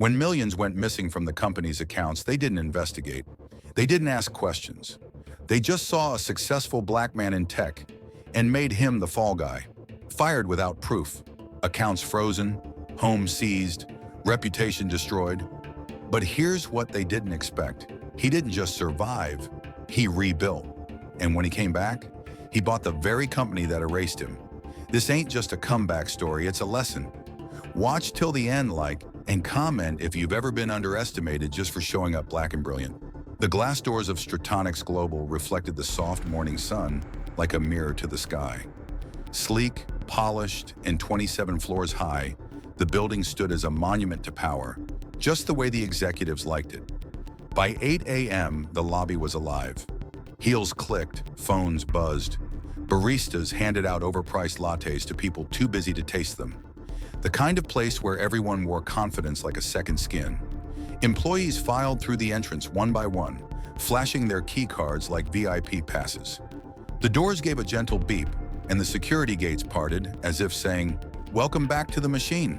When millions went missing from the company's accounts, they didn't investigate. They didn't ask questions. They just saw a successful black man in tech and made him the fall guy. Fired without proof, accounts frozen, home seized, reputation destroyed. But here's what they didn't expect. He didn't just survive, he rebuilt. And when he came back, he bought the very company that erased him. This ain't just a comeback story, it's a lesson. Watch till the end, and comment if you've ever been underestimated just for showing up black and brilliant. The glass doors of Stratonix Global reflected the soft morning sun like a mirror to the sky. Sleek, polished, and 27 floors high, the building stood as a monument to power, just the way the executives liked it. By 8 a.m., the lobby was alive. Heels clicked, phones buzzed. Baristas handed out overpriced lattes to people too busy to taste them. The kind of place where everyone wore confidence like a second skin. Employees filed through the entrance one by one, flashing their key cards like VIP passes. The doors gave a gentle beep, and the security gates parted as if saying, "Welcome back to the machine."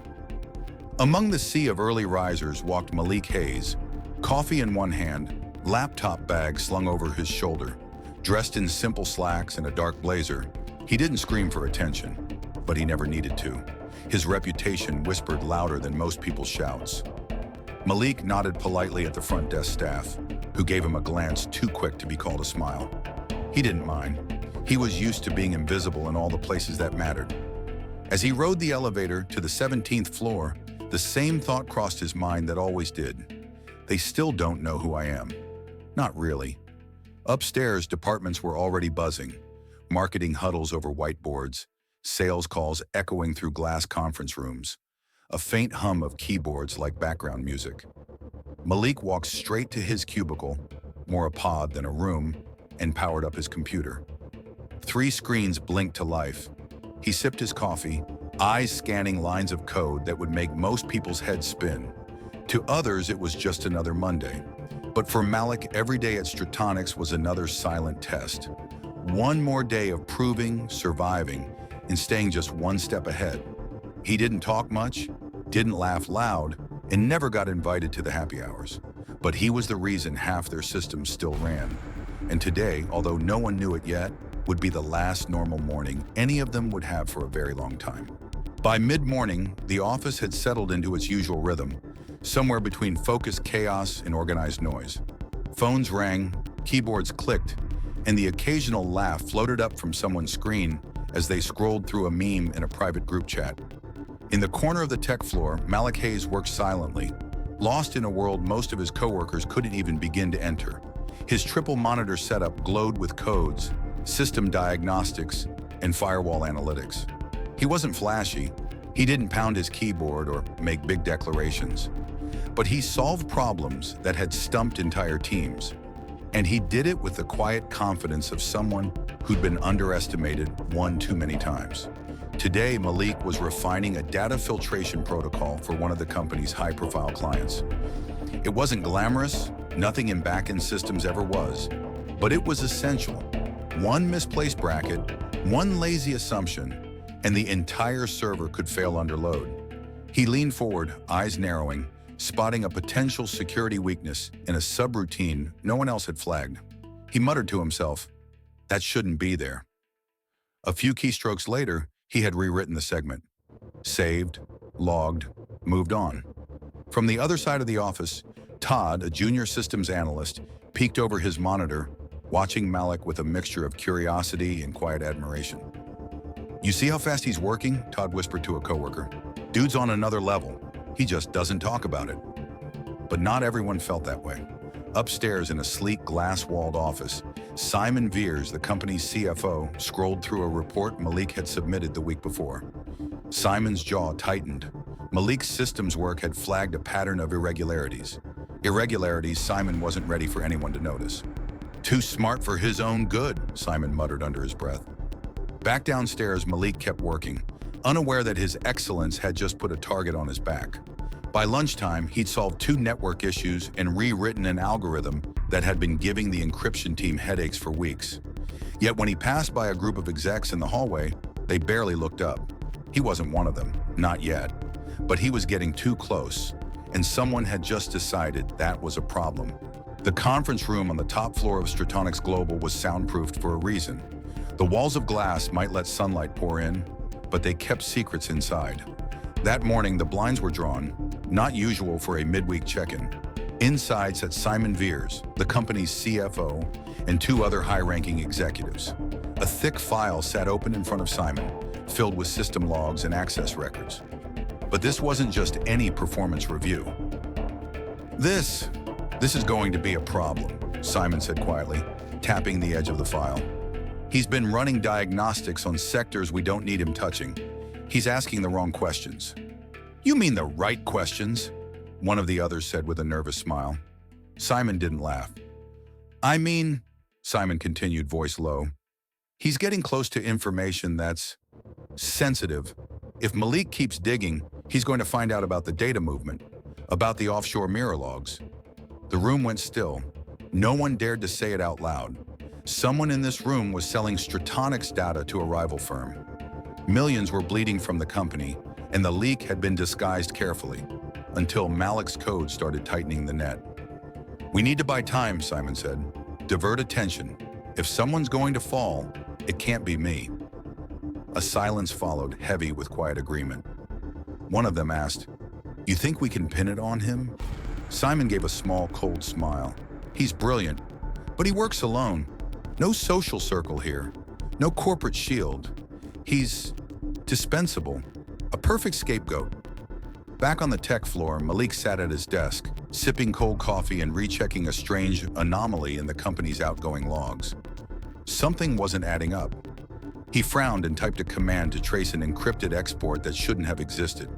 Among the sea of early risers walked Malik Hayes, coffee in one hand, laptop bag slung over his shoulder. Dressed in simple slacks and a dark blazer, he didn't scream for attention, but he never needed to. His reputation whispered louder than most people's shouts. Malik nodded politely at the front desk staff, who gave him a glance too quick to be called a smile. He didn't mind. He was used to being invisible in all the places that mattered. As he rode the elevator to the 17th floor, the same thought crossed his mind that always did. They still don't know who I am. Not really. Upstairs, departments were already buzzing. Marketing huddles over whiteboards, sales calls echoing through glass conference rooms, a faint hum of keyboards like background music. Malik walked straight to his cubicle, more a pod than a room, and powered up his computer. 3 screens blinked to life. He sipped his coffee, eyes scanning lines of code that would make most people's heads spin. To others, it was just another Monday. But for Malik, every day at Stratonix was another silent test. One more day of proving, surviving, and staying just one step ahead. He didn't talk much, didn't laugh loud, and never got invited to the happy hours. But he was the reason half their systems still ran. And today, although no one knew it yet, would be the last normal morning any of them would have for a very long time. By mid-morning, the office had settled into its usual rhythm, somewhere between focused chaos and organized noise. Phones rang, keyboards clicked, and the occasional laugh floated up from someone's screen as they scrolled through a meme in a private group chat. In the corner of the tech floor, Malik Hayes worked silently, lost in a world most of his coworkers couldn't even begin to enter. His triple monitor setup glowed with codes, system diagnostics, and firewall analytics. He wasn't flashy. He didn't pound his keyboard or make big declarations. But he solved problems that had stumped entire teams. And he did it with the quiet confidence of someone who'd been underestimated one too many times. Today, Malik was refining a data filtration protocol for one of the company's high-profile clients. It wasn't glamorous, nothing in back-end systems ever was, but it was essential. One misplaced bracket, one lazy assumption, and the entire server could fail under load. He leaned forward, eyes narrowing, spotting a potential security weakness in a subroutine no one else had flagged. He muttered to himself, "That shouldn't be there." A few keystrokes later, he had rewritten the segment. Saved, logged, moved on. From the other side of the office, Todd, a junior systems analyst, peeked over his monitor, watching Malik with a mixture of curiosity and quiet admiration. "You see how fast he's working?" Todd whispered to a coworker. "Dude's on another level. He just doesn't talk about it." But not everyone felt that way. Upstairs in a sleek glass-walled office, Simon Veers, the company's CFO, scrolled through a report Malik had submitted the week before. Simon's jaw tightened. Malik's systems work had flagged a pattern of irregularities. Irregularities Simon wasn't ready for anyone to notice. "Too smart for his own good," Simon muttered under his breath. Back downstairs, Malik kept working, unaware that his excellence had just put a target on his back. By lunchtime, he'd solved 2 network issues and rewritten an algorithm that had been giving the encryption team headaches for weeks. Yet when he passed by a group of execs in the hallway, they barely looked up. He wasn't one of them, not yet. But he was getting too close, and someone had just decided that was a problem. The conference room on the top floor of Stratonix Global was soundproofed for a reason. The walls of glass might let sunlight pour in, but they kept secrets inside. That morning, the blinds were drawn, not usual for a midweek check-in. Inside sat Simon Veers, the company's CFO, and two other high-ranking executives. A thick file sat open in front of Simon, filled with system logs and access records. But this wasn't just any performance review. This is going to be a problem, Simon said quietly, tapping the edge of the file. He's been running diagnostics on sectors we don't need him touching. He's asking the wrong questions. You mean the right questions? One of the others said with a nervous smile. Simon didn't laugh. I mean, Simon continued, voice low, he's getting close to information that's sensitive. If Malik keeps digging, he's going to find out about the data movement, about the offshore mirror logs. The room went still. No one dared to say it out loud. Someone in this room was selling Stratonix data to a rival firm. Millions were bleeding from the company, and the leak had been disguised carefully, until Malik's code started tightening the net. We need to buy time, Simon said. Divert attention. If someone's going to fall, it can't be me. A silence followed, heavy with quiet agreement. One of them asked, You think we can pin it on him? Simon gave a small, cold smile. He's brilliant, but he works alone. No social circle here. No corporate shield. He's dispensable. A perfect scapegoat. Back on the tech floor, Malik sat at his desk, sipping cold coffee and rechecking a strange anomaly in the company's outgoing logs. Something wasn't adding up. He frowned and typed a command to trace an encrypted export that shouldn't have existed.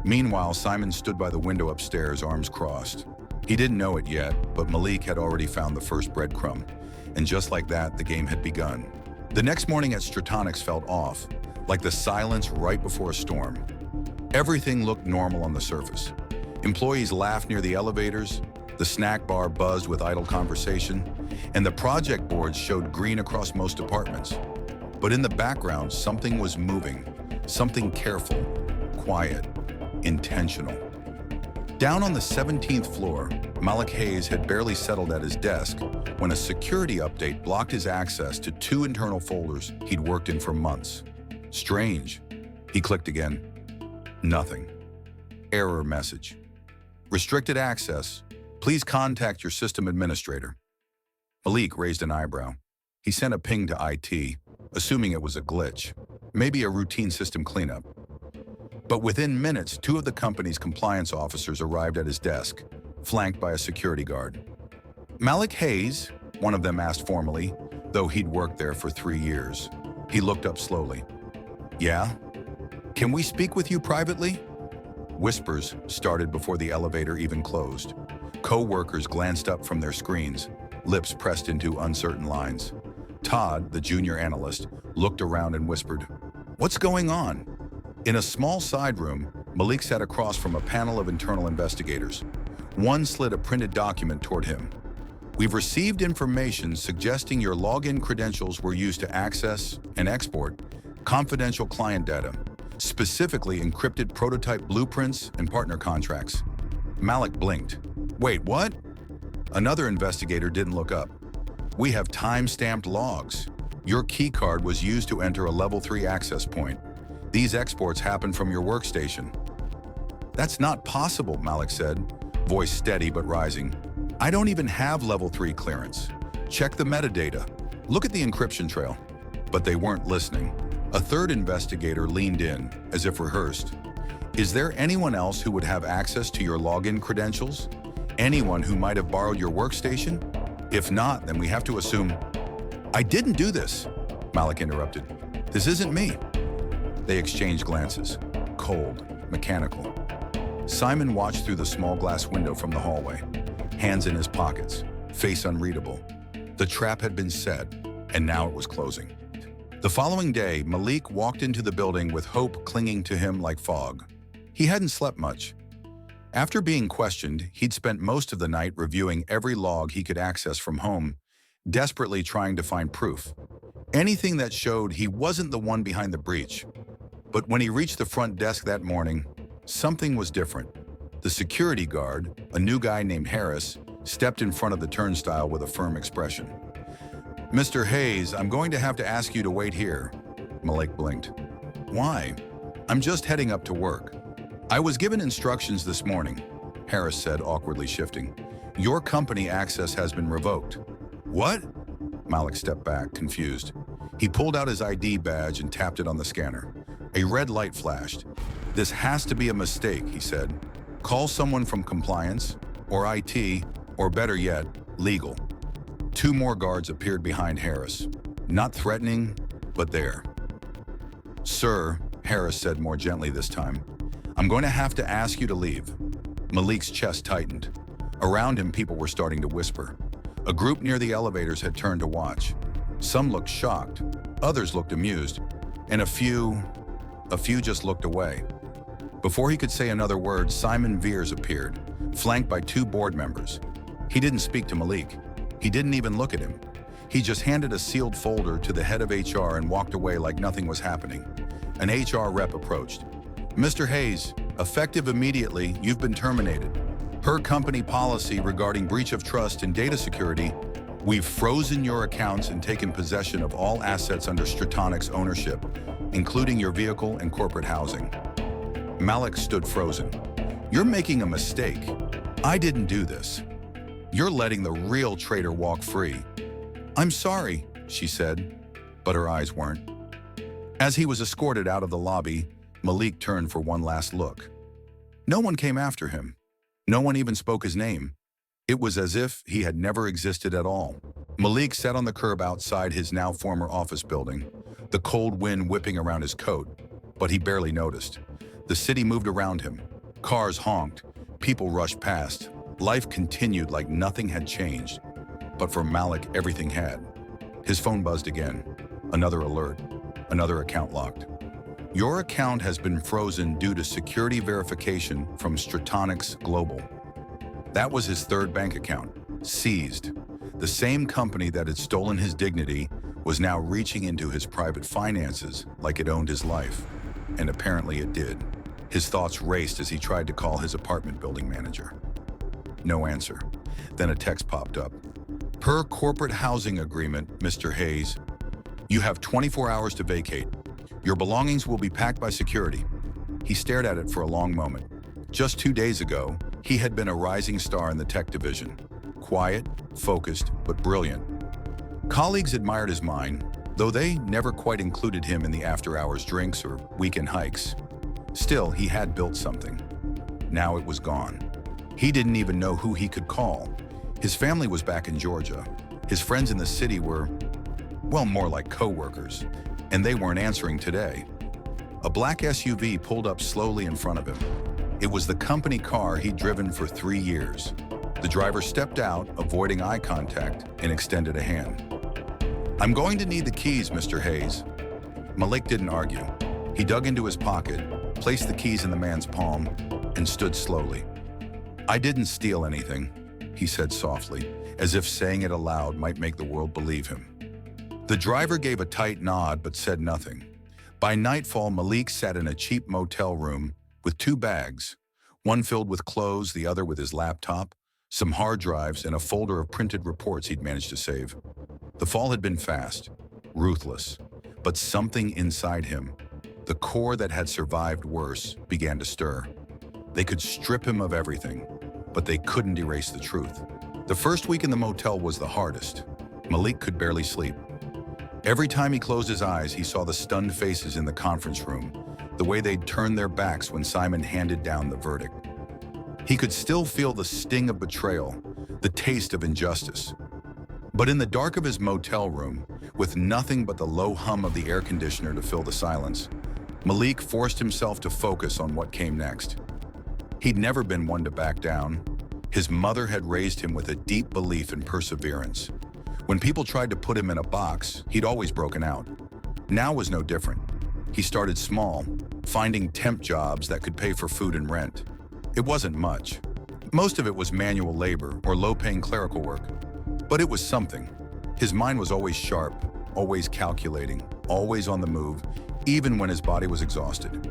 Meanwhile, Simon stood by the window upstairs, arms crossed. He didn't know it yet, but Malik had already found the first breadcrumb, and just like that, the game had begun. The next morning at Stratonix felt off, like the silence right before a storm. Everything looked normal on the surface. Employees laughed near the elevators, the snack bar buzzed with idle conversation, and the project boards showed green across most departments. But in the background, something was moving, something careful, quiet, intentional. Down on the 17th floor, Malik Hayes had barely settled at his desk when a security update blocked his access to two internal folders he'd worked in for months. Strange. He clicked again. Nothing. Error message. Restricted access. Please contact your system administrator. Malik raised an eyebrow. He sent a ping to IT, assuming it was a glitch, maybe a routine system cleanup. But within minutes, two of the company's compliance officers arrived at his desk, flanked by a security guard. Malik Hayes, one of them asked formally, though he'd worked there for 3 years. He looked up slowly. Yeah? Can we speak with you privately? Whispers started before the elevator even closed. Co-workers glanced up from their screens, lips pressed into uncertain lines. Todd, the junior analyst, looked around and whispered, What's going on? In a small side room, Malik sat across from a panel of internal investigators. One slid a printed document toward him. We've received information suggesting your login credentials were used to access and export confidential client data, specifically encrypted prototype blueprints and partner contracts. Malik blinked. Wait, what? Another investigator didn't look up. We have time-stamped logs. Your keycard was used to enter a level 3 access point. These exports happen from your workstation. That's not possible, Malik said, voice steady but rising. I don't even have level 3 clearance. Check the metadata. Look at the encryption trail. But they weren't listening. A third investigator leaned in, as if rehearsed. Is there anyone else who would have access to your login credentials? Anyone who might have borrowed your workstation? If not, then we have to assume... I didn't do this, Malik interrupted. This isn't me. They exchanged glances, cold, mechanical. Simon watched through the small glass window from the hallway, hands in his pockets, face unreadable. The trap had been set, and now it was closing. The following day, Malik walked into the building with hope clinging to him like fog. He hadn't slept much. After being questioned, he'd spent most of the night reviewing every log he could access from home, desperately trying to find proof. Anything that showed he wasn't the one behind the breach. But when he reached the front desk that morning, something was different. The security guard, a new guy named Harris, stepped in front of the turnstile with a firm expression. "Mr. Hayes, I'm going to have to ask you to wait here." Malik blinked. "Why?" "I'm just heading up to work." "I was given instructions this morning," Harris said, awkwardly shifting. "Your company access has been revoked." "What?" Malik stepped back, confused. He pulled out his ID badge and tapped it on the scanner. A red light flashed. "This has to be a mistake," he said. "Call someone from compliance, or IT, or better yet, legal." Two more guards appeared behind Harris. Not threatening, but there. "Sir," Harris said more gently this time, "I'm going to have to ask you to leave." Malik's chest tightened. Around him, people were starting to whisper. A group near the elevators had turned to watch. Some looked shocked, others looked amused, and a few just looked away. Before he could say another word, Simon Veers appeared, flanked by two board members. He didn't speak to Malik. He didn't even look at him. He just handed a sealed folder to the head of HR and walked away like nothing was happening. An HR rep approached. "Mr. Hayes, effective immediately, you've been terminated. Per company policy regarding breach of trust and data security, we've frozen your accounts and taken possession of all assets under Stratonic's ownership, including your vehicle and corporate housing." Malik stood frozen. "You're making a mistake. I didn't do this. You're letting the real traitor walk free." "I'm sorry," she said, but her eyes weren't. As he was escorted out of the lobby, Malik turned for one last look. No one came after him. No one even spoke his name. It was as if he had never existed at all. Malik sat on the curb outside his now former office building, the cold wind whipping around his coat, but he barely noticed. The city moved around him. Cars honked. People rushed past. Life continued like nothing had changed. But for Malik, everything had. His phone buzzed again. Another alert. Another account locked. "Your account has been frozen due to security verification from Stratonics Global." That was his third bank account, seized. The same company that had stolen his dignity was now reaching into his private finances like it owned his life. And apparently it did. His thoughts raced as he tried to call his apartment building manager. No answer. Then a text popped up. "Per corporate housing agreement, Mr. Hayes, you have 24 hours to vacate. Your belongings will be packed by security." He stared at it for a long moment. Just 2 days ago, he had been a rising star in the tech division. Quiet, focused, but brilliant. Colleagues admired his mind, though they never quite included him in the after-hours drinks or weekend hikes. Still, he had built something. Now it was gone. He didn't even know who he could call. His family was back in Georgia. His friends in the city were, well, more like co-workers, and they weren't answering today. A black SUV pulled up slowly in front of him. It was the company car he'd driven for 3 years. The driver stepped out, avoiding eye contact, and extended a hand. "I'm going to need the keys, Mr. Hayes." Malik didn't argue. He dug into his pocket, placed the keys in the man's palm, and stood slowly. "I didn't steal anything," he said softly, as if saying it aloud might make the world believe him. The driver gave a tight nod but said nothing. By nightfall, Malik sat in a cheap motel room with 2 bags, one filled with clothes, the other with his laptop, some hard drives, and a folder of printed reports he'd managed to save. The fall had been fast, ruthless, but something inside him, the core that had survived worse, began to stir. They could strip him of everything, but they couldn't erase the truth. The first week in the motel was the hardest. Malik could barely sleep. Every time he closed his eyes, he saw the stunned faces in the conference room, the way they'd turned their backs when Simon handed down the verdict. He could still feel the sting of betrayal, the taste of injustice. But in the dark of his motel room, with nothing but the low hum of the air conditioner to fill the silence, Malik forced himself to focus on what came next. He'd never been one to back down. His mother had raised him with a deep belief in perseverance. When people tried to put him in a box, he'd always broken out. Now was no different. He started small, finding temp jobs that could pay for food and rent. It wasn't much. Most of it was manual labor or low-paying clerical work. But it was something. His mind was always sharp, always calculating, always on the move, even when his body was exhausted.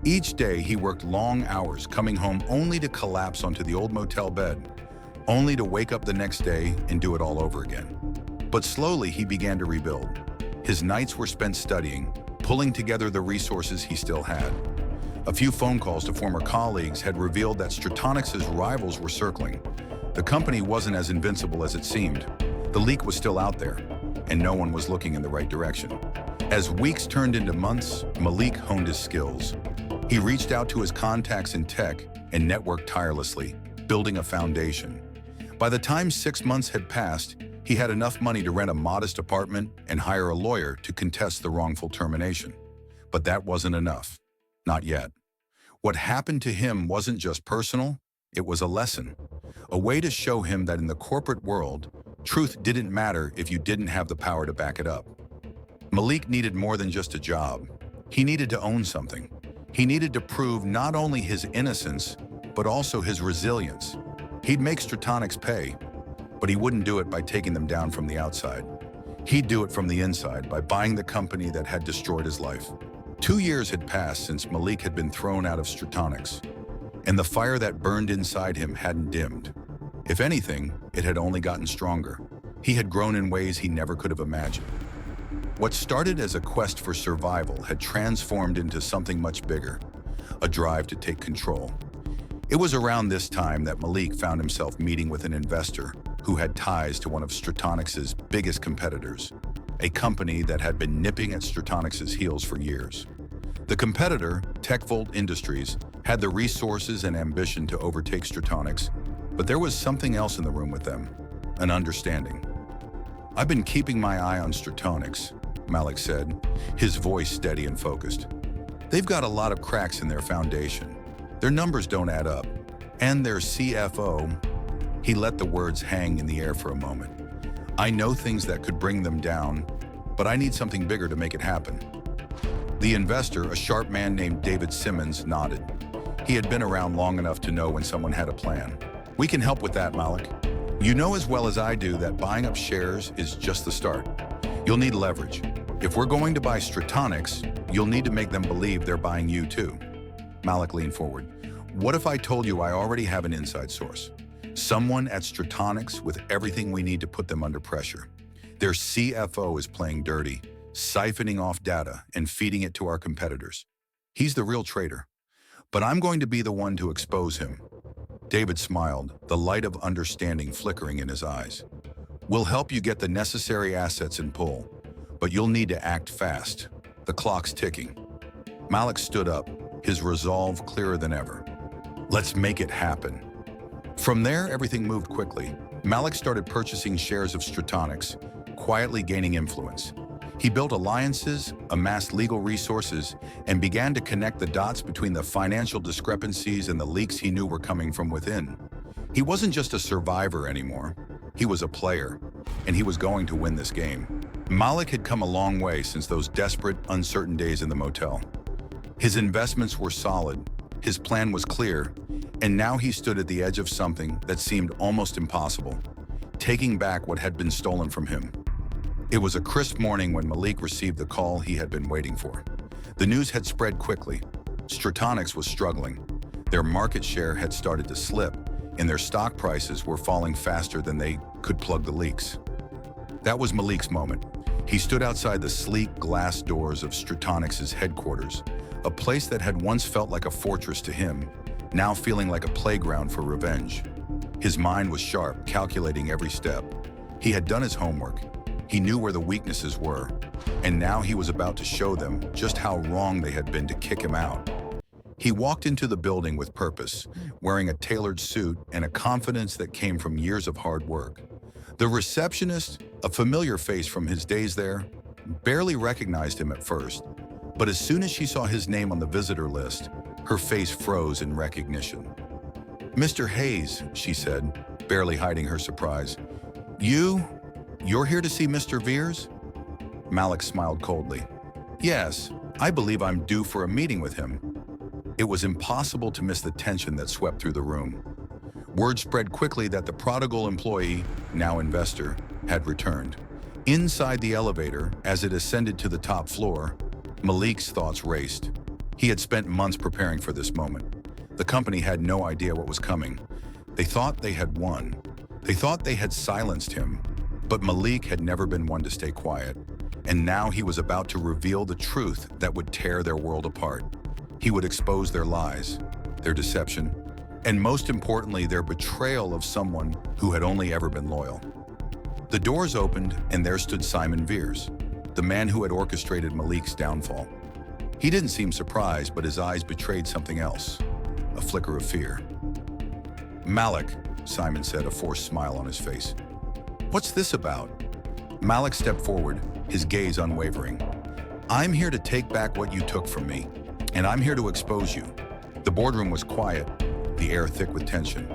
Each day, he worked long hours, coming home only to collapse onto the old motel bed, only to wake up the next day and do it all over again. But slowly, he began to rebuild. His nights were spent studying, pulling together the resources he still had. A few phone calls to former colleagues had revealed that Stratonix's rivals were circling. The company wasn't as invincible as it seemed. The leak was still out there, and no one was looking in the right direction. As weeks turned into months, Malik honed his skills. He reached out to his contacts in tech and networked tirelessly, building a foundation. By the time 6 months had passed, he had enough money to rent a modest apartment and hire a lawyer to contest the wrongful termination. But that wasn't enough. Not yet. What happened to him wasn't just personal, it was a lesson. A way to show him that in the corporate world, truth didn't matter if you didn't have the power to back it up. Malik needed more than just a job. He needed to own something. He needed to prove not only his innocence, but also his resilience. He'd make Stratonix pay, but he wouldn't do it by taking them down from the outside. He'd do it from the inside by buying the company that had destroyed his life. 2 years had passed since Malik had been thrown out of Stratonix, and the fire that burned inside him hadn't dimmed. If anything, it had only gotten stronger. He had grown in ways he never could have imagined. What started as a quest for survival had transformed into something much bigger, a drive to take control. It was around this time that Malik found himself meeting with an investor who had ties to one of Stratonix's biggest competitors, a company that had been nipping at Stratonix's heels for years. The competitor, TechVolt Industries, had the resources and ambition to overtake Stratonix, but there was something else in the room with them, an understanding. "I've been keeping my eye on Stratonix," Malik said, his voice steady and focused. "They've got a lot of cracks in their foundation. Their numbers don't add up. And their CFO," he let the words hang in the air for a moment. "I know things that could bring them down, but I need something bigger to make it happen." The investor, a sharp man named David Simmons, nodded. He had been around long enough to know when someone had a plan. "We can help with that, Malik. You know as well as I do that buying up shares is just the start. You'll need leverage. If we're going to buy Stratonix, you'll need to make them believe they're buying you too." Malik leaned forward. "What if I told you I already have an inside source? Someone at Stratonix with everything we need to put them under pressure. Their CFO is playing dirty, siphoning off data and feeding it to our competitors. He's the real traitor. But I'm going to be the one to expose him." David smiled, the light of understanding flickering in his eyes. "We'll help you get the necessary assets and pull, but you'll need to act fast. The clock's ticking." Malik stood up, his resolve clearer than ever. "Let's make it happen." From there, everything moved quickly. Malik started purchasing shares of Stratonix, quietly gaining influence. He built alliances, amassed legal resources, and began to connect the dots between the financial discrepancies and the leaks he knew were coming from within. He wasn't just a survivor anymore. He was a player, and he was going to win this game. Malik had come a long way since those desperate, uncertain days in the motel. His investments were solid, his plan was clear, and now he stood at the edge of something that seemed almost impossible, taking back what had been stolen from him. It was a crisp morning when Malik received the call he had been waiting for. The news had spread quickly. Stratonix was struggling. Their market share had started to slip, and their stock prices were falling faster than they could plug the leaks. That was Malik's moment. He stood outside the sleek glass doors of Stratonix's headquarters, a place that had once felt like a fortress to him, now feeling like a playground for revenge. His mind was sharp, calculating every step. He had done his homework. He knew where the weaknesses were, and now he was about to show them just how wrong they had been to kick him out. He walked into the building with purpose, wearing a tailored suit and a confidence that came from years of hard work. The receptionist, a familiar face from his days there, barely recognized him at first, but as soon as she saw his name on the visitor list, her face froze in recognition. "Mr. Hayes," she said, barely hiding her surprise. You're here to see Mr. Veers?" Malik smiled coldly. "Yes, I believe I'm due for a meeting with him." It was impossible to miss the tension that swept through the room. Word spread quickly that the prodigal employee, now investor, had returned. Inside the elevator, as it ascended to the top floor, Malik's thoughts raced. He had spent months preparing for this moment. The company had no idea what was coming. They thought they had won. They thought they had silenced him. But Malik had never been one to stay quiet. And now he was about to reveal the truth that would tear their world apart. He would expose their lies, their deception, and most importantly, their betrayal of someone who had only ever been loyal. The doors opened, and there stood Simon Veers, the man who had orchestrated Malik's downfall. He didn't seem surprised, but his eyes betrayed something else, a flicker of fear. "Malik," Simon said, a forced smile on his face. "What's this about?" Malik stepped forward, his gaze unwavering. "I'm here to take back what you took from me, and I'm here to expose you." The boardroom was quiet, the air thick with tension.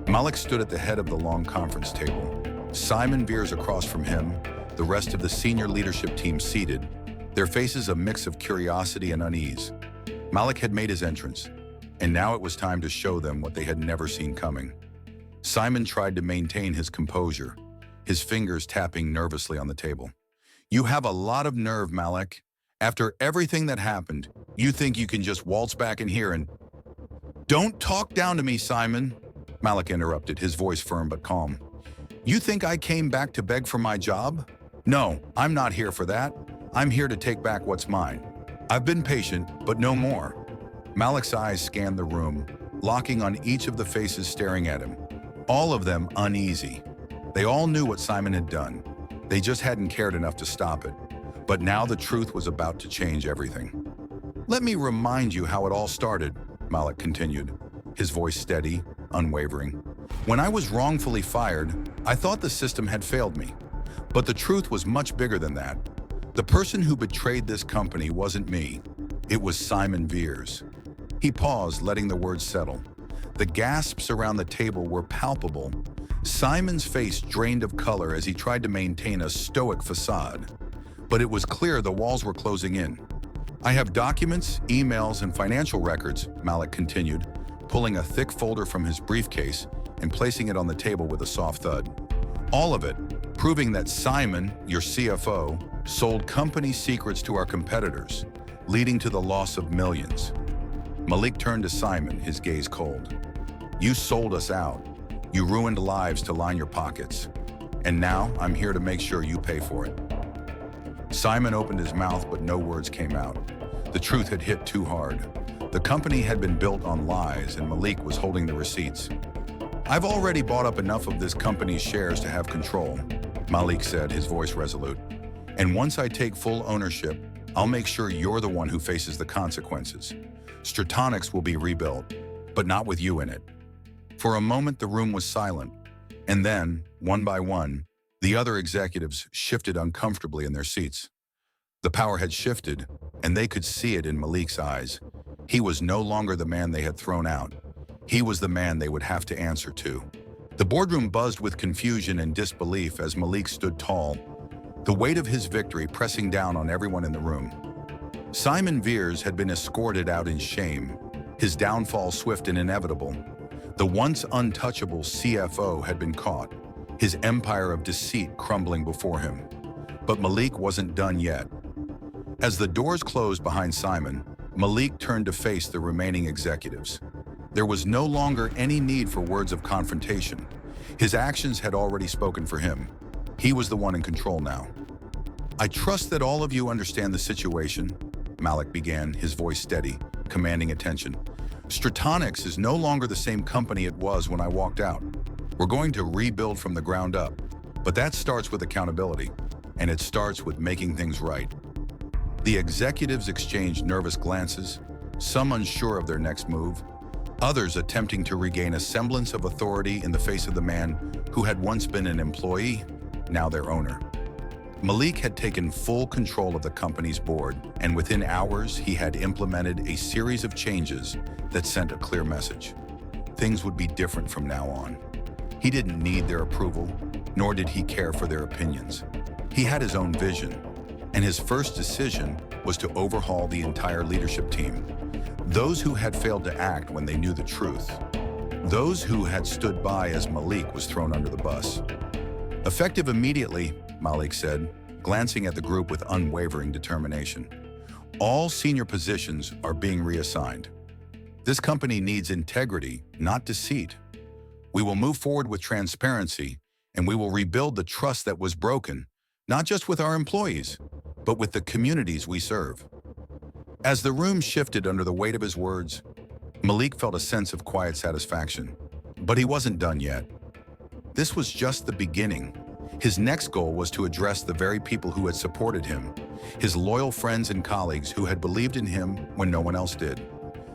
Malik stood at the head of the long conference table. Simon Veers across from him, the rest of the senior leadership team seated, their faces a mix of curiosity and unease. Malik had made his entrance, and now it was time to show them what they had never seen coming. Simon tried to maintain his composure, his fingers tapping nervously on the table. "You have a lot of nerve, Malik. After everything that happened, you think you can just waltz back in here and—" "Don't talk down to me, Simon," Malik interrupted, his voice firm but calm. "You think I came back to beg for my job? No, I'm not here for that. I'm here to take back what's mine. I've been patient, but no more." Malik's eyes scanned the room, locking on each of the faces staring at him, all of them uneasy. They all knew what Simon had done. They just hadn't cared enough to stop it. But now the truth was about to change everything. "Let me remind you how it all started," Malik continued, his voice steady, unwavering. "When I was wrongfully fired, I thought the system had failed me. But the truth was much bigger than that. The person who betrayed this company wasn't me. It was Simon Veers." He paused, letting the words settle. The gasps around the table were palpable. Simon's face drained of color as he tried to maintain a stoic facade. But it was clear the walls were closing in. "I have documents, emails, and financial records," Malik continued, pulling a thick folder from his briefcase and placing it on the table with a soft thud. "All of it, proving that Simon, your CFO, sold company secrets to our competitors, leading to the loss of millions." Malik turned to Simon, his gaze cold. "You sold us out. You ruined lives to line your pockets. And now I'm here to make sure you pay for it." Simon opened his mouth, but no words came out. The truth had hit too hard. The company had been built on lies, and Malik was holding the receipts. "I've already bought up enough of this company's shares to have control," Malik said, his voice resolute. "And once I take full ownership, I'll make sure you're the one who faces the consequences. Stratonix will be rebuilt, but not with you in it." For a moment, the room was silent. And then, one by one, the other executives shifted uncomfortably in their seats. The power had shifted, and they could see it in Malik's eyes. He was no longer the man they had thrown out. He was the man they would have to answer to. The boardroom buzzed with confusion and disbelief as Malik stood tall, the weight of his victory pressing down on everyone in the room. Simon Veers had been escorted out in shame, his downfall swift and inevitable. The once untouchable CFO had been caught, his empire of deceit crumbling before him. But Malik wasn't done yet. As the doors closed behind Simon, Malik turned to face the remaining executives. There was no longer any need for words of confrontation. His actions had already spoken for him. He was the one in control now. "I trust that all of you understand the situation," Malik began, his voice steady, commanding attention. "Stratonix is no longer the same company it was when I walked out. We're going to rebuild from the ground up. But that starts with accountability, and it starts with making things right." The executives exchanged nervous glances, some unsure of their next move, others attempting to regain a semblance of authority in the face of the man who had once been an employee, now their owner. Malik had taken full control of the company's board, and within hours he had implemented a series of changes that sent a clear message. Things would be different from now on. He didn't need their approval, nor did he care for their opinions. He had his own vision, and his first decision was to overhaul the entire leadership team. Those who had failed to act when they knew the truth. Those who had stood by as Malik was thrown under the bus. "Effective immediately," Malik said, glancing at the group with unwavering determination. All senior positions are being reassigned. This company needs integrity, not deceit. We will move forward with transparency, and we will rebuild the trust that was broken, not just with our employees, but with the communities we serve. As the room shifted under the weight of his words, Malik felt a sense of quiet satisfaction. But he wasn't done yet. This was just the beginning. His next goal was to address the very people who had supported him, his loyal friends and colleagues who had believed in him when no one else did.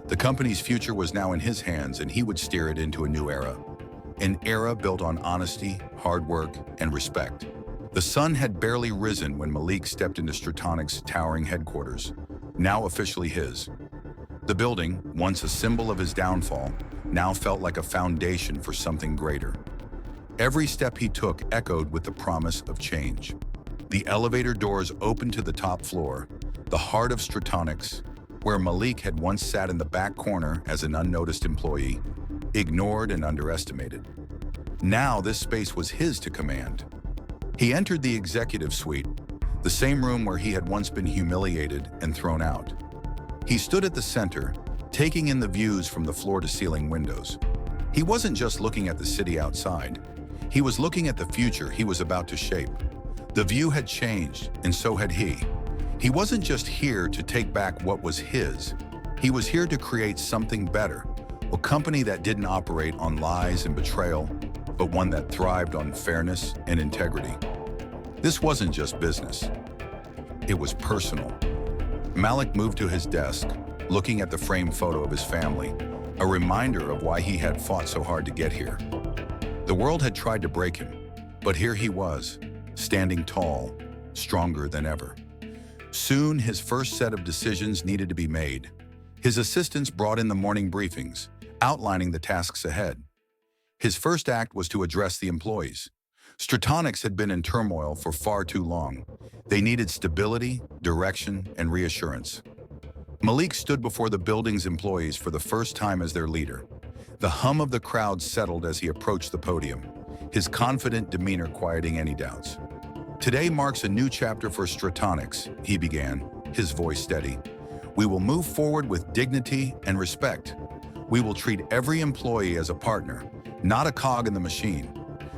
The company's future was now in his hands, and he would steer it into a new era. An era built on honesty, hard work, and respect. The sun had barely risen when Malik stepped into Stratonic's towering headquarters, now officially his. The building, once a symbol of his downfall, now felt like a foundation for something greater. Every step he took echoed with the promise of change. The elevator doors opened to the top floor, the heart of Stratonics, where Malik had once sat in the back corner as an unnoticed employee, ignored and underestimated. Now this space was his to command. He entered the executive suite, the same room where he had once been humiliated and thrown out. He stood at the center, taking in the views from the floor-to-ceiling windows. He wasn't just looking at the city outside. He was looking at the future he was about to shape. The view had changed, and so had he. He wasn't just here to take back what was his. He was here to create something better, a company that didn't operate on lies and betrayal, but one that thrived on fairness and integrity. This wasn't just business. It was personal. Malik moved to his desk, looking at the framed photo of his family, a reminder of why he had fought so hard to get here. The world had tried to break him, but here he was, standing tall, stronger than ever. Soon, his first set of decisions needed to be made. His assistants brought in the morning briefings, outlining the tasks ahead. His first act was to address the employees. Stratonics had been in turmoil for far too long. They needed stability, direction, and reassurance. Malik stood before the building's employees for the first time as their leader. The hum of the crowd settled as he approached the podium, his confident demeanor quieting any doubts. "Today marks a new chapter for Stratonics," he began, his voice steady. "We will move forward with dignity and respect. We will treat every employee as a partner, not a cog in the machine.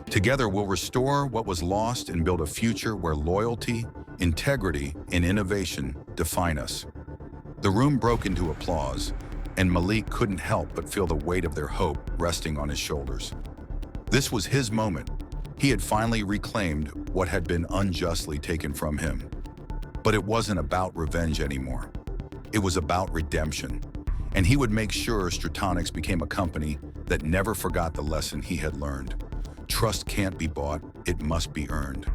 Together we'll restore what was lost and build a future where loyalty, integrity, and innovation define us." The room broke into applause, and Malik couldn't help but feel the weight of their hope resting on his shoulders. This was his moment. He had finally reclaimed what had been unjustly taken from him. But it wasn't about revenge anymore. It was about redemption. And he would make sure Stratonics became a company that never forgot the lesson he had learned. Trust can't be bought, it must be earned.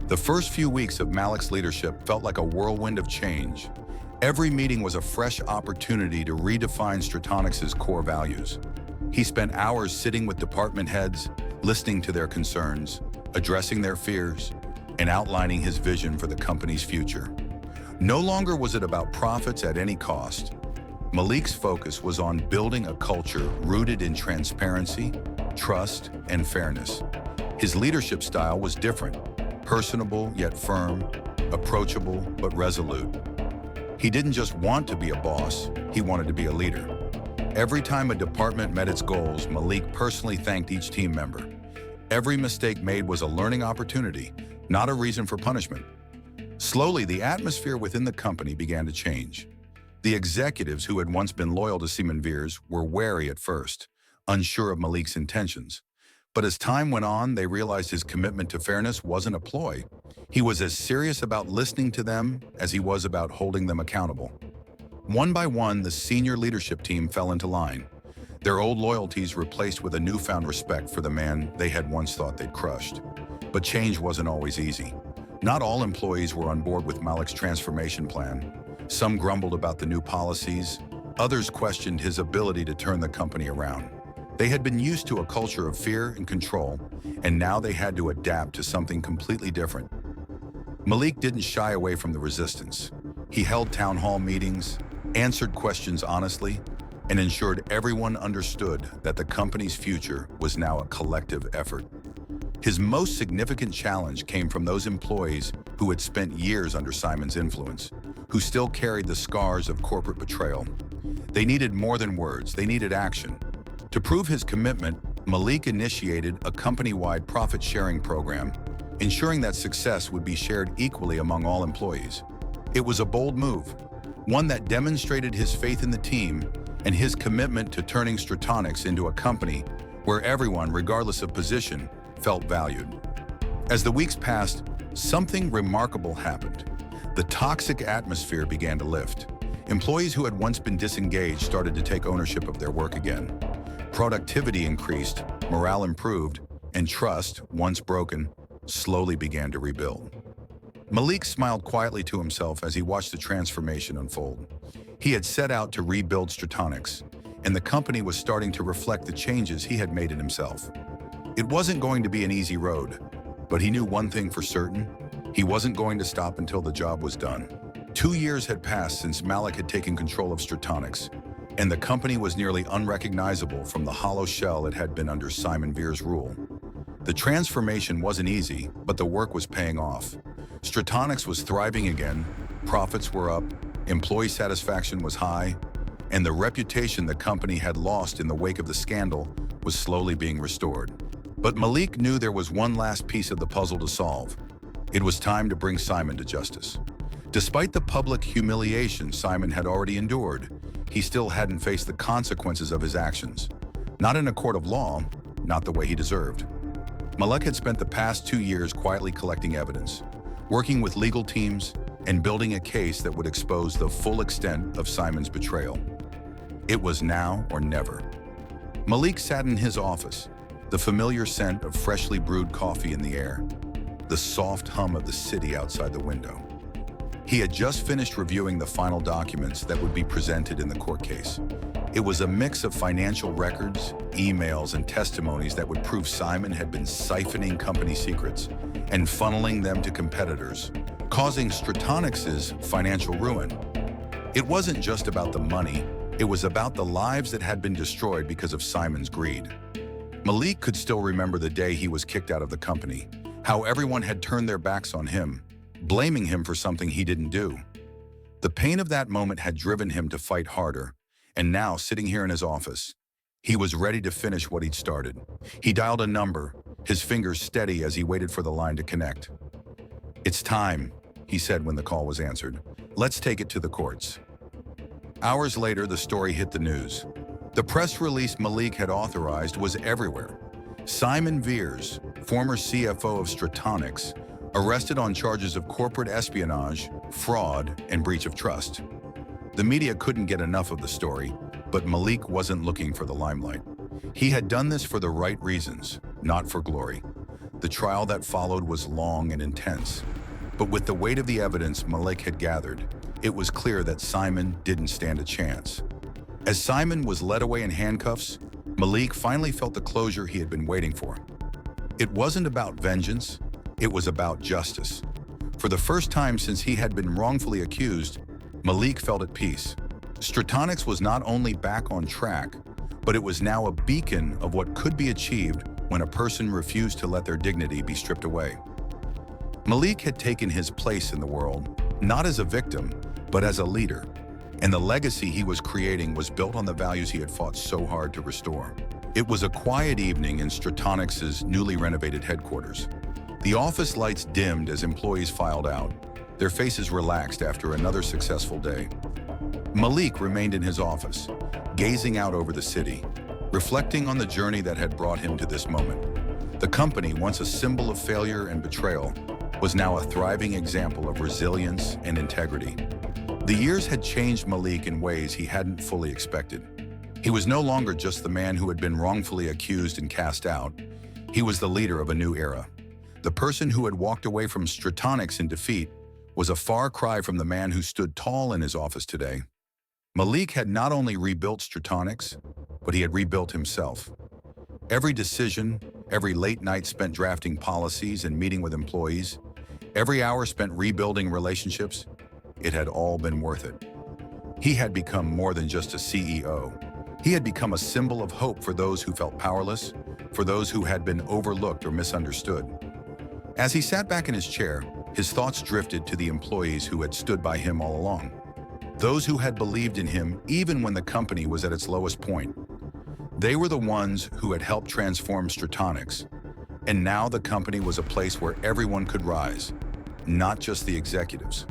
The first few weeks of Malik's leadership felt like a whirlwind of change. Every meeting was a fresh opportunity to redefine Stratonics' core values. He spent hours sitting with department heads, listening to their concerns, addressing their fears, and outlining his vision for the company's future. No longer was it about profits at any cost. Malik's focus was on building a culture rooted in transparency, trust, and fairness. His leadership style was different, personable yet firm, approachable but resolute. He didn't just want to be a boss, he wanted to be a leader. Every time a department met its goals, Malik personally thanked each team member. Every mistake made was a learning opportunity, not a reason for punishment. Slowly, the atmosphere within the company began to change. The executives who had once been loyal to Seaman Veers were wary at first, unsure of Malik's intentions. But as time went on, they realized his commitment to fairness wasn't a ploy. He was as serious about listening to them as he was about holding them accountable. One by one, the senior leadership team fell into line, their old loyalties replaced with a newfound respect for the man they had once thought they'd crushed. But change wasn't always easy. Not all employees were on board with Malik's transformation plan. Some grumbled about the new policies. Others questioned his ability to turn the company around. They had been used to a culture of fear and control, and now they had to adapt to something completely different. Malik didn't shy away from the resistance. He held town hall meetings, answered questions honestly, and ensured everyone understood that the company's future was now a collective effort. His most significant challenge came from those employees who had spent years under Simon's influence, who still carried the scars of corporate betrayal. They needed more than words, they needed action. To prove his commitment, Malik initiated a company-wide profit-sharing program, ensuring that success would be shared equally among all employees. It was a bold move, one that demonstrated his faith in the team and his commitment to turning Stratonics into a company where everyone, regardless of position, felt valued. As the weeks passed, something remarkable happened. The toxic atmosphere began to lift. Employees who had once been disengaged started to take ownership of their work again. Productivity increased, morale improved, and trust, once broken, slowly began to rebuild. Malik smiled quietly to himself as he watched the transformation unfold. He had set out to rebuild Stratonics, and the company was starting to reflect the changes he had made in himself. It wasn't going to be an easy road, but he knew one thing for certain: he wasn't going to stop until the job was done. 2 years had passed since Malik had taken control of Stratonics, and the company was nearly unrecognizable from the hollow shell it had been under Simon Veer's rule. The transformation wasn't easy, but the work was paying off. Stratonics was thriving again, profits were up, employee satisfaction was high, and the reputation the company had lost in the wake of the scandal was slowly being restored. But Malik knew there was one last piece of the puzzle to solve. It was time to bring Simon to justice. Despite the public humiliation Simon had already endured, he still hadn't faced the consequences of his actions. Not in a court of law, not the way he deserved. Malik had spent the past 2 years quietly collecting evidence, working with legal teams, and building a case that would expose the full extent of Simon's betrayal. It was now or never. Malik sat in his office, the familiar scent of freshly brewed coffee in the air, the soft hum of the city outside the window. He had just finished reviewing the final documents that would be presented in the court case. It was a mix of financial records, emails, and testimonies that would prove Simon had been siphoning company secrets and funneling them to competitors, causing Stratonics' financial ruin. It wasn't just about the money, it was about the lives that had been destroyed because of Simon's greed. Malik could still remember the day he was kicked out of the company, how everyone had turned their backs on him, blaming him for something he didn't do. The pain of that moment had driven him to fight harder, and now, sitting here in his office, he was ready to finish what he'd started. He dialed a number, his fingers steady as he waited for the line to connect. "It's time," he said when the call was answered. "Let's take it to the courts." Hours later, the story hit the news. The press release Malik had authorized was everywhere. Simon Veers, former CFO of Stratonics, arrested on charges of corporate espionage, fraud, and breach of trust. The media couldn't get enough of the story, but Malik wasn't looking for the limelight. He had done this for the right reasons, not for glory. The trial that followed was long and intense, but with the weight of the evidence Malik had gathered, it was clear that Simon didn't stand a chance. As Simon was led away in handcuffs, Malik finally felt the closure he had been waiting for. It wasn't about vengeance, it was about justice. For the first time since he had been wrongfully accused, Malik felt at peace. Stratonics was not only back on track, but it was now a beacon of what could be achieved when a person refused to let their dignity be stripped away. Malik had taken his place in the world, not as a victim, but as a leader, and the legacy he was creating was built on the values he had fought so hard to restore. It was a quiet evening in Stratonics' newly renovated headquarters. The office lights dimmed as employees filed out, their faces relaxed after another successful day. Malik remained in his office, gazing out over the city, reflecting on the journey that had brought him to this moment. The company, once a symbol of failure and betrayal, was now a thriving example of resilience and integrity. The years had changed Malik in ways he hadn't fully expected. He was no longer just the man who had been wrongfully accused and cast out. He was the leader of a new era. The person who had walked away from Stratonics in defeat was a far cry from the man who stood tall in his office today. Malik had not only rebuilt Stratonics, but he had rebuilt himself. Every decision, every late night spent drafting policies and meeting with employees, every hour spent rebuilding relationships, it had all been worth it. He had become more than just a CEO. He had become a symbol of hope for those who felt powerless, for those who had been overlooked or misunderstood. As he sat back in his chair, his thoughts drifted to the employees who had stood by him all along. Those who had believed in him even when the company was at its lowest point. They were the ones who had helped transform Stratonix, and now the company was a place where everyone could rise, not just the executives.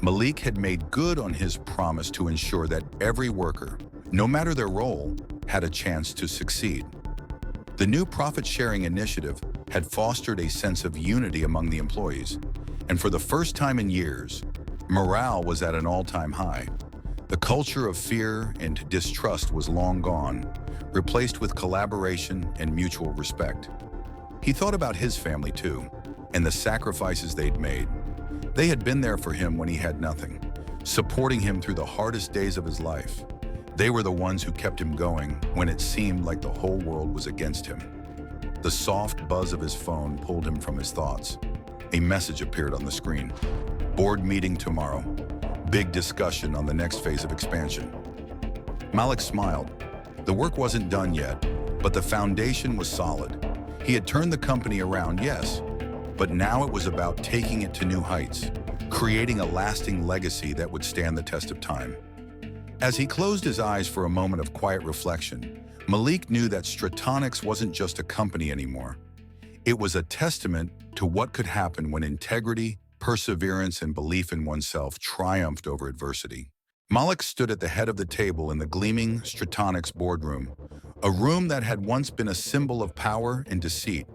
Malik had made good on his promise to ensure that every worker, no matter their role, had a chance to succeed. The new profit-sharing initiative had fostered a sense of unity among the employees, and for the first time in years, morale was at an all-time high. The culture of fear and distrust was long gone, replaced with collaboration and mutual respect. He thought about his family too, and the sacrifices they'd made. They had been there for him when he had nothing, supporting him through the hardest days of his life. They were the ones who kept him going when it seemed like the whole world was against him. The soft buzz of his phone pulled him from his thoughts. A message appeared on the screen. Board meeting tomorrow. Big discussion on the next phase of expansion. Malik smiled. The work wasn't done yet, but the foundation was solid. He had turned the company around, yes, but now it was about taking it to new heights, creating a lasting legacy that would stand the test of time. As he closed his eyes for a moment of quiet reflection, Malik knew that Stratonix wasn't just a company anymore. It was a testament to what could happen when integrity, perseverance, and belief in oneself triumphed over adversity. Malik stood at the head of the table in the gleaming Stratonix boardroom, a room that had once been a symbol of power and deceit,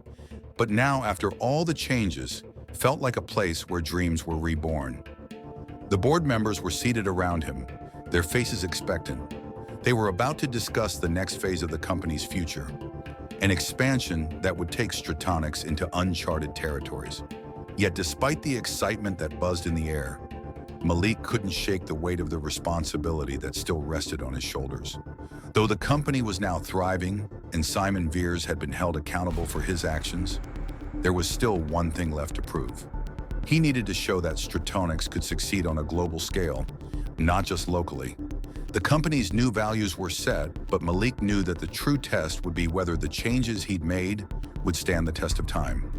but now, after all the changes, felt like a place where dreams were reborn. The board members were seated around him, their faces expectant. They were about to discuss the next phase of the company's future, an expansion that would take Stratonix into uncharted territories. Yet despite the excitement that buzzed in the air, Malik couldn't shake the weight of the responsibility that still rested on his shoulders. Though the company was now thriving and Simon Veers had been held accountable for his actions, there was still one thing left to prove. He needed to show that Stratonix could succeed on a global scale, not just locally. The company's new values were set, but Malik knew that the true test would be whether the changes he'd made would stand the test of time.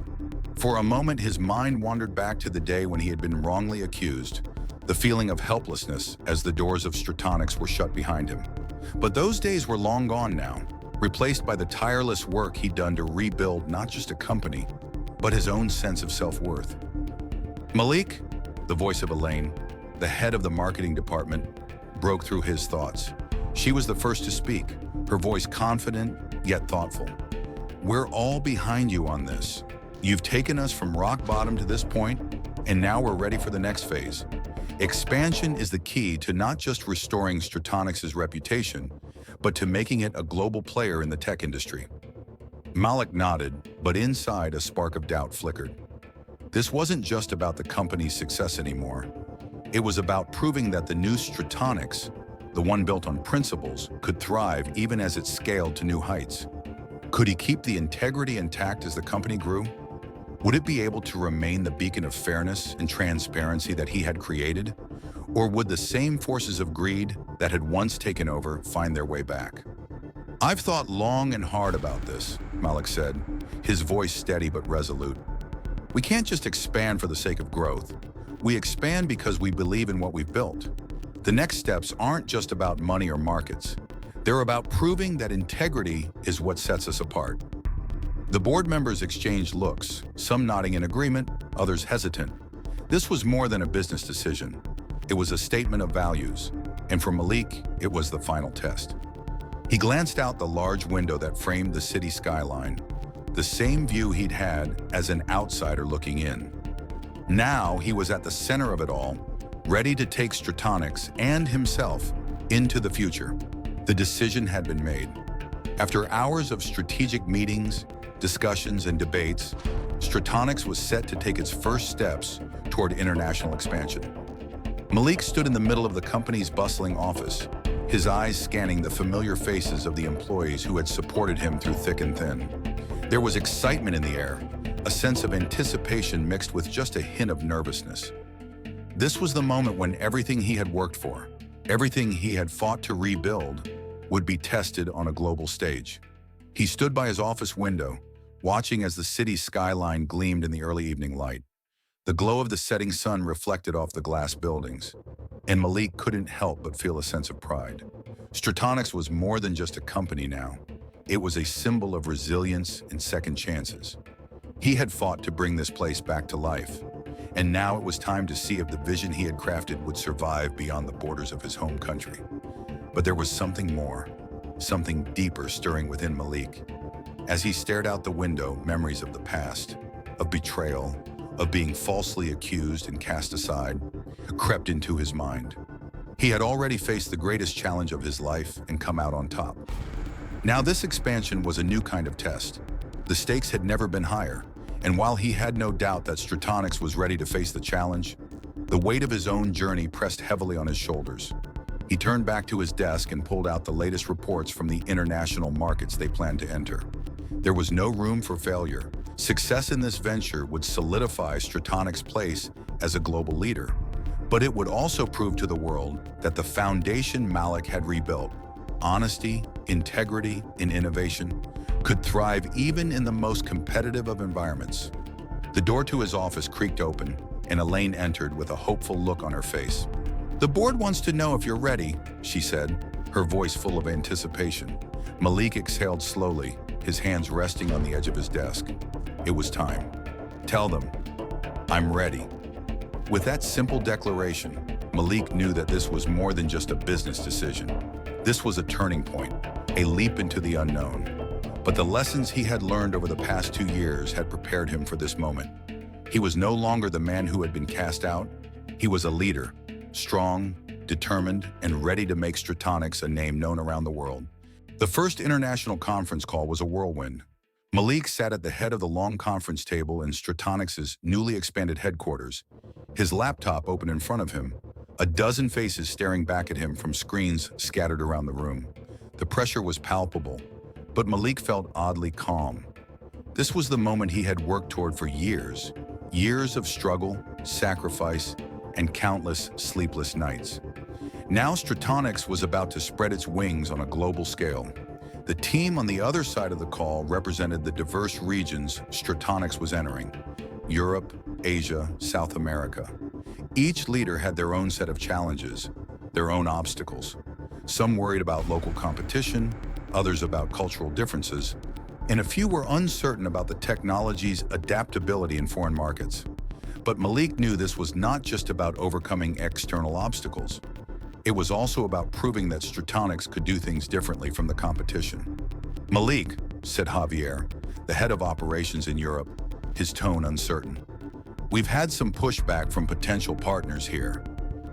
For a moment, his mind wandered back to the day when he had been wrongly accused, the feeling of helplessness as the doors of Stratonix were shut behind him. But those days were long gone now, replaced by the tireless work he'd done to rebuild not just a company, but his own sense of self-worth. Malik, the voice of Elaine, the head of the marketing department, broke through his thoughts. She was the first to speak, her voice confident yet thoughtful. We're all behind you on this. You've taken us from rock bottom to this point, and now we're ready for the next phase. Expansion is the key to not just restoring Stratonix's reputation, but to making it a global player in the tech industry. Malik nodded, but inside a spark of doubt flickered. This wasn't just about the company's success anymore. It was about proving that the new Stratonix, the one built on principles, could thrive even as it scaled to new heights. Could he keep the integrity intact as the company grew? Would it be able to remain the beacon of fairness and transparency that he had created? Or would the same forces of greed that had once taken over find their way back? I've thought long and hard about this, Malik said, his voice steady but resolute. We can't just expand for the sake of growth. We expand because we believe in what we've built. The next steps aren't just about money or markets. They're about proving that integrity is what sets us apart. The board members exchanged looks, some nodding in agreement, others hesitant. This was more than a business decision. It was a statement of values, and for Malik, it was the final test. He glanced out the large window that framed the city skyline, the same view he'd had as an outsider looking in. Now he was at the center of it all, ready to take Stratonix and himself into the future. The decision had been made. After hours of strategic meetings, discussions, and debates, Stratonix was set to take its first steps toward international expansion. Malik stood in the middle of the company's bustling office, his eyes scanning the familiar faces of the employees who had supported him through thick and thin. There was excitement in the air, a sense of anticipation mixed with just a hint of nervousness. This was the moment when everything he had worked for, everything he had fought to rebuild, would be tested on a global stage. He stood by his office window, watching as the city's skyline gleamed in the early evening light. The glow of the setting sun reflected off the glass buildings, and Malik couldn't help but feel a sense of pride. Stratonix was more than just a company now. It was a symbol of resilience and second chances. He had fought to bring this place back to life, and now it was time to see if the vision he had crafted would survive beyond the borders of his home country. But there was something more, something deeper stirring within Malik. As he stared out the window, memories of the past, of betrayal, of being falsely accused and cast aside, crept into his mind. He had already faced the greatest challenge of his life and come out on top. Now this expansion was a new kind of test. The stakes had never been higher, and while he had no doubt that Stratonix was ready to face the challenge, the weight of his own journey pressed heavily on his shoulders. He turned back to his desk and pulled out the latest reports from the international markets they planned to enter. There was no room for failure. Success in this venture would solidify Stratonix's place as a global leader, but it would also prove to the world that the foundation Malik had rebuilt, honesty, integrity, and innovation, could thrive even in the most competitive of environments. The door to his office creaked open, and Elaine entered with a hopeful look on her face. "The board wants to know if you're ready," she said, her voice full of anticipation. Malik exhaled slowly, his hands resting on the edge of his desk. It was time. "Tell them, I'm ready." With that simple declaration, Malik knew that this was more than just a business decision. This was a turning point, a leap into the unknown. But the lessons he had learned over the past 2 years had prepared him for this moment. He was no longer the man who had been cast out. He was a leader, strong, determined, and ready to make Stratonix a name known around the world. The first international conference call was a whirlwind. Malik sat at the head of the long conference table in Stratonix's newly expanded headquarters, his laptop open in front of him, a dozen faces staring back at him from screens scattered around the room. The pressure was palpable, but Malik felt oddly calm. This was the moment he had worked toward for years, years of struggle, sacrifice, and countless sleepless nights. Now Stratonix was about to spread its wings on a global scale. The team on the other side of the call represented the diverse regions Stratonix was entering: Europe, Asia, South America. Each leader had their own set of challenges, their own obstacles. Some worried about local competition, others about cultural differences, and a few were uncertain about the technology's adaptability in foreign markets. But Malik knew this was not just about overcoming external obstacles. It was also about proving that Stratonix could do things differently from the competition. "Malik," said Javier, the head of operations in Europe, his tone uncertain. "We've had some pushback from potential partners here.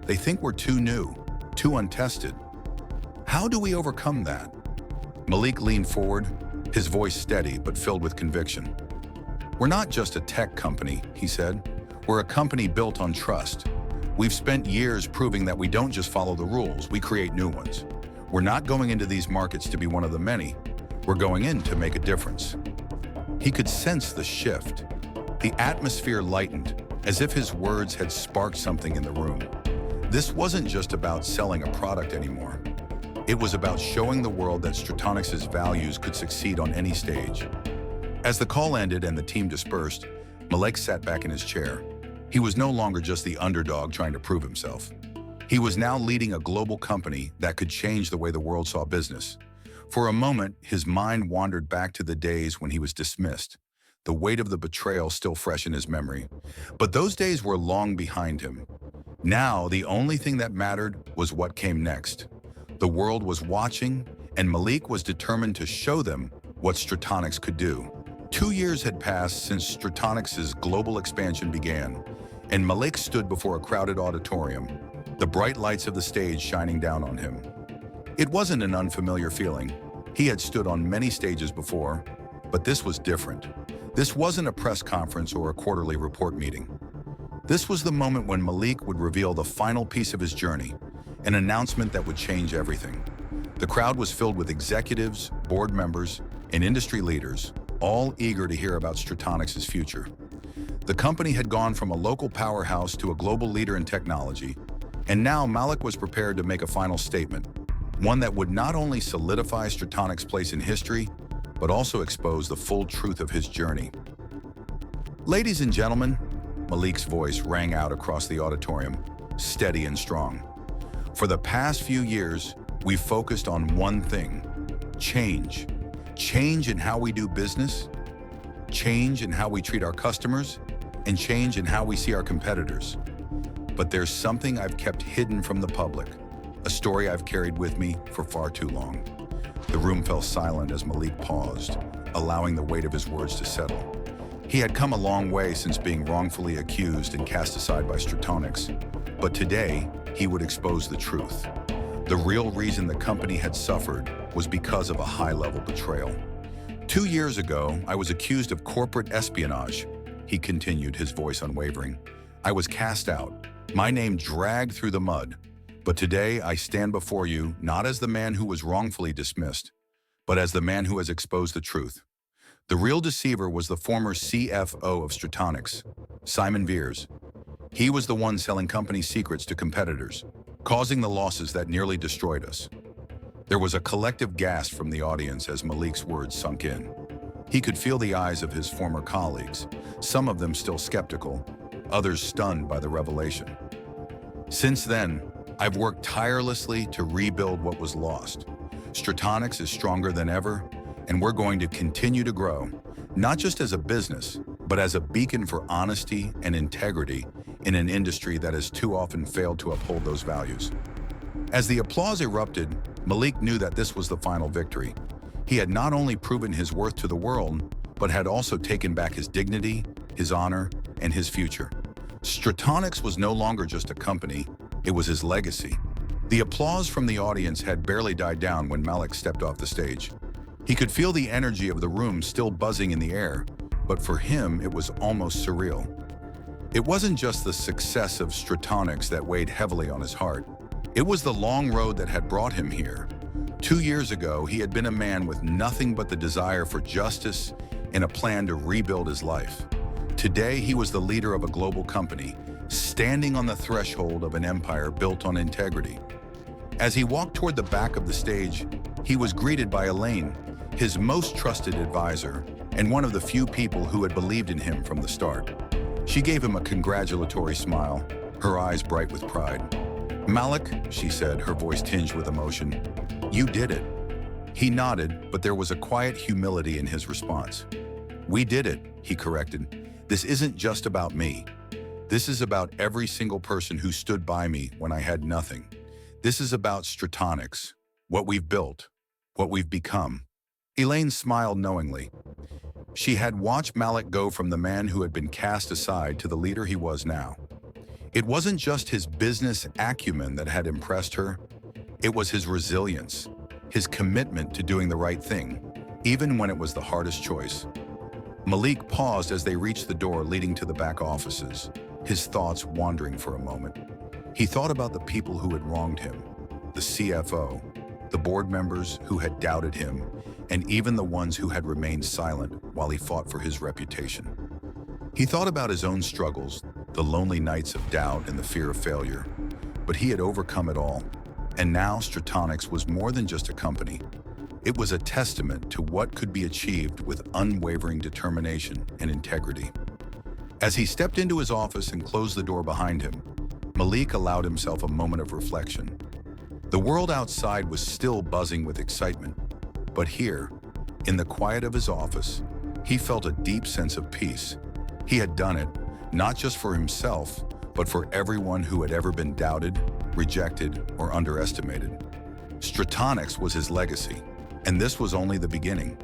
They think we're too new, too untested. How do we overcome that?" Malik leaned forward, his voice steady but filled with conviction. "We're not just a tech company," he said. "We're a company built on trust. We've spent years proving that we don't just follow the rules, we create new ones. We're not going into these markets to be one of the many. We're going in to make a difference." He could sense the shift. The atmosphere lightened, as if his words had sparked something in the room. This wasn't just about selling a product anymore. It was about showing the world that Stratonix's values could succeed on any stage. As the call ended and the team dispersed, Malik sat back in his chair. He was no longer just the underdog trying to prove himself. He was now leading a global company that could change the way the world saw business. For a moment, his mind wandered back to the days when he was dismissed, the weight of the betrayal still fresh in his memory. But those days were long behind him. Now, the only thing that mattered was what came next. The world was watching, and Malik was determined to show them what Stratonix could do. 2 years had passed since Stratonix's global expansion began, and Malik stood before a crowded auditorium, the bright lights of the stage shining down on him. It wasn't an unfamiliar feeling. He had stood on many stages before, but this was different. This wasn't a press conference or a quarterly report meeting. This was the moment when Malik would reveal the final piece of his journey, an announcement that would change everything. The crowd was filled with executives, board members, and industry leaders, all eager to hear about Stratonix's future. The company had gone from a local powerhouse to a global leader in technology, and now Malik was prepared to make a final statement, one that would not only solidify Stratonix's place in history, but also expose the full truth of his journey. "Ladies and gentlemen, Malik's voice rang out across the auditorium, steady and strong. For the past few years, we've focused on one thing: change. Change in how we do business, change in how we treat our customers, and change in how we see our competitors. But there's something I've kept hidden from the public, a story I've carried with me for far too long. The room fell silent as Malik paused, allowing the weight of his words to settle. He had come a long way since being wrongfully accused and cast aside by Stratonics, but today he would expose the truth. The real reason the company had suffered was because of a high-level betrayal. 2 years ago, I was accused of corporate espionage, he continued, his voice unwavering. I was cast out, my name dragged through the mud. But today I stand before you not as the man who was wrongfully dismissed, but as the man who has exposed the truth. The real deceiver was the former CFO of Stratonics, Simon Veers. He was the one selling company secrets to competitors, causing the losses that nearly destroyed us. There was a collective gasp from the audience as Malik's words sunk in. He could feel the eyes of his former colleagues, some of them still skeptical, others stunned by the revelation. Since then, I've worked tirelessly to rebuild what was lost. Stratonics is stronger than ever, and we're going to continue to grow, not just as a business, but as a beacon for honesty and integrity in an industry that has too often failed to uphold those values. As the applause erupted, Malik knew that this was the final victory. He had not only proven his worth to the world, but had also taken back his dignity, his honor, and his future. Stratonics was no longer just a company, it was his legacy. The applause from the audience had barely died down when Malik stepped off the stage. He could feel the energy of the room still buzzing in the air, but for him it was almost surreal. It wasn't just the success of Stratonics that weighed heavily on his heart. It was the long road that had brought him here. 2 years ago, he had been a man with nothing but the desire for justice and a plan to rebuild his life. Today, he was the leader of a global company, standing on the threshold of an empire built on integrity. As he walked toward the back of the stage, he was greeted by Elaine, his most trusted advisor, and one of the few people who had believed in him from the start. She gave him a congratulatory smile, her eyes bright with pride. Malik, she said, her voice tinged with emotion, you did it. He nodded, but there was a quiet humility in his response. We did it, he corrected. This isn't just about me. This is about every single person who stood by me when I had nothing. This is about Stratonics, what we've built, what we've become. Elaine smiled knowingly. She had watched Malik go from the man who had been cast aside to the leader he was now. It wasn't just his business acumen that had impressed her. It was his resilience, his commitment to doing the right thing, even when it was the hardest choice. Malik paused as they reached the door leading to the back offices, his thoughts wandering for a moment. He thought about the people who had wronged him, the CFO, the board members who had doubted him, and even the ones who had remained silent while he fought for his reputation. He thought about his own struggles, the lonely nights of doubt and the fear of failure, but he had overcome it all. And now Stratonics was more than just a company. It was a testament to what could be achieved with unwavering determination and integrity. As he stepped into his office and closed the door behind him, Malik allowed himself a moment of reflection. The world outside was still buzzing with excitement, but here, in the quiet of his office, he felt a deep sense of peace. He had done it, not just for himself, but for everyone who had ever been doubted, rejected, or underestimated. Stratonics was his legacy, and this was only the beginning.